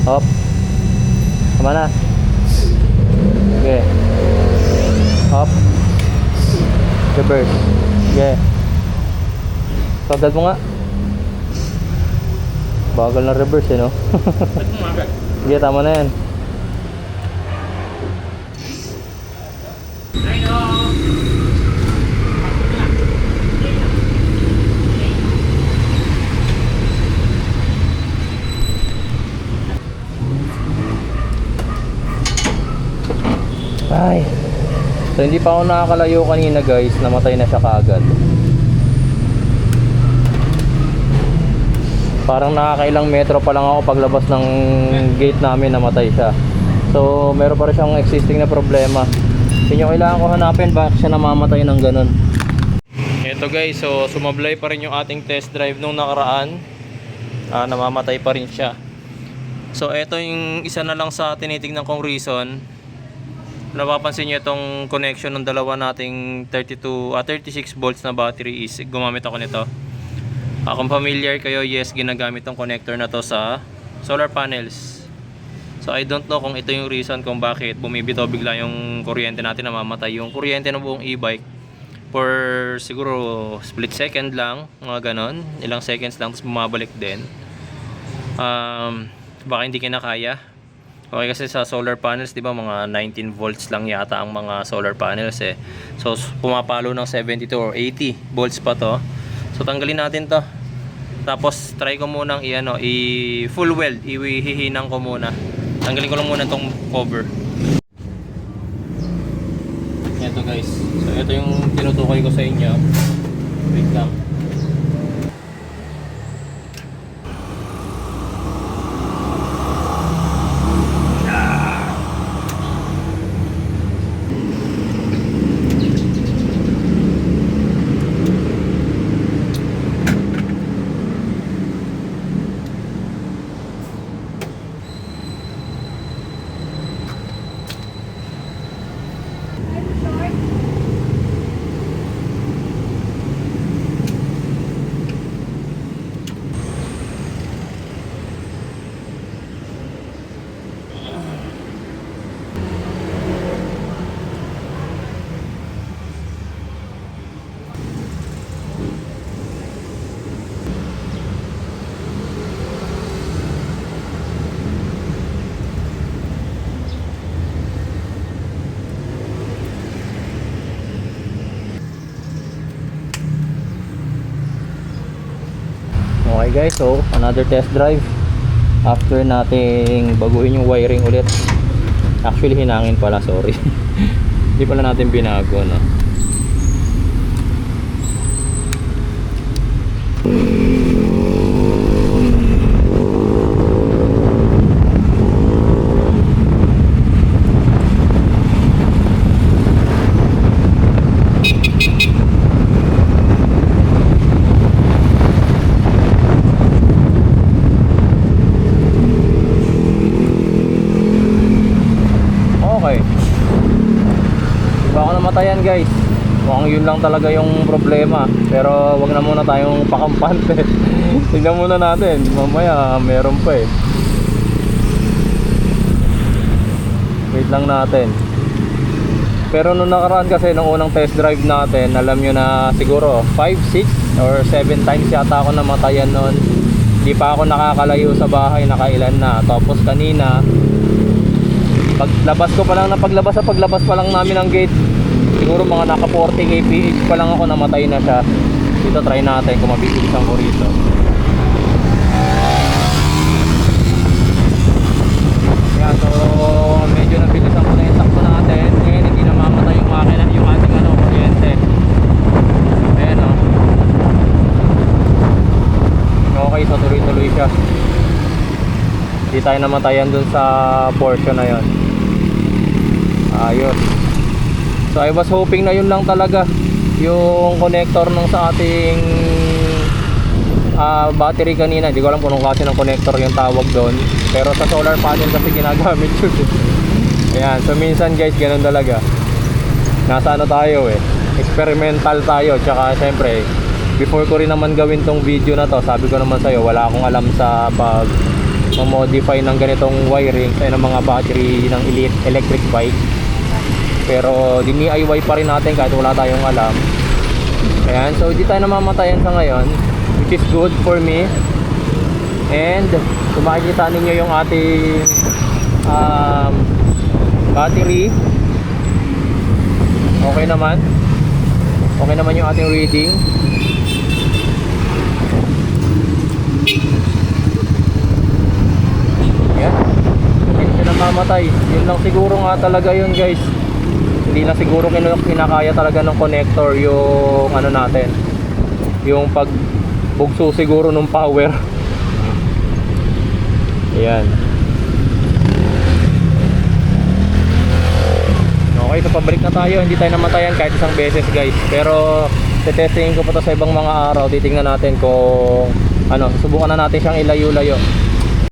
Hop. Tama na. Okay. Hop. Reverse. Okay. Pagdad mo nga. Bagal na reverse no? Sige, tama na yan. Ay. So hindi pa ako nakakalayo kanina guys, namatay na siya kaagad. Parang nakakailang metro pa lang ako paglabas ng gate namin, namatay siya. So meron pa rin siyang existing na problema. Yun yung kailangan ko hanapin, bakit siya namamatay ng ganun. Ito guys, so sumablay pa rin yung ating test drive nung nakaraan. Namamatay pa rin siya. So ito yung isa na lang sa tinitingnan kong reason. Napapansin niyo itong connection ng dalawa nating 36 volts na battery is gumamit ako nito. Kung familiar kayo, yes, ginagamit tong connector na to sa solar panels. So I don't know kung ito yung reason kung bakit bumibitaw bigla yung kuryente natin, namamatay yung kuryente ng buong e-bike for siguro split second lang, mga ganon, ilang seconds lang, tapos bumabalik din. Baka hindi kinakaya. Okay, kasi sa solar panels, di ba, mga 19 volts lang yata ang mga solar panels eh. So pumapalo ng 72 or 80 volts pa to. So tanggalin natin to. Tapos try ko munang i-full weld, ihihinang ko muna. Tanggalin ko lang muna tong cover. Ito guys. So ito yung tinutukoy ko sa inyo. Wait lang. Okay guys, so another test drive after nating baguhin yung wiring ulit. Actually hinangin pala, sorry. Hindi pala natin binago, no? Ayan guys, mukhang yun lang talaga yung problema. Pero wag na muna tayong pakampante. Tignan muna natin, mamaya meron pa eh. Wait lang natin. Pero nung nakaraan kasi, nung unang test drive natin, alam nyo na siguro 5, 6 or 7 times yata ako namatayan nun. Di pa ako nakakalayo sa bahay, nakailan na. Tapos kanina, paglabas ko pa lang, paglabas pa lang namin ng gate, siguro mga naka 40 kph pa lang ako, namatay na siya. Dito try natin kung mabibilisan ko rito. Yan, so medyo nabilisan ko na yung takbo natin. Ngayon hindi na mamatay yung makina, yung ating kuryente. Ayan o. Okay, so tuloy-tuloy siya. Hindi tayo namatayan dun sa portion na yon. Ayos. So I was hoping na yun lang talaga yung connector nung sa ating battery kanina. Hindi ko alam kung anong klase ng connector yung tawag doon, pero sa solar panel kasi ginagamit yun. Ayan, so minsan guys ganun talaga. Nasa ano tayo eh, experimental tayo. Tsaka syempre before ko rin naman gawin tong video na to, sabi ko naman sa'yo, wala akong alam sa mamodify ng ganitong wiring sa ng mga battery ng electric bike. Pero DIY pa rin natin kahit wala tayong alam. Ayan, so hindi tayo namamatayan sa ngayon, which is good for me. And kung makikita ninyo yung ating battery, okay naman yung ating reading. Yan, hindi siya namamatay. Yun lang siguro nga talaga yun, guys. Hindi na siguro kinakaya talaga ng connector yung ano natin, yung pagbugso siguro ng power. Ayan. Okay, so pabalik na tayo. Hindi tayo namatayan kahit isang beses, guys. Pero testingin ko pa to sa ibang mga araw. Titingnan natin kung ano, susubukan na natin siyang ilayo-layo.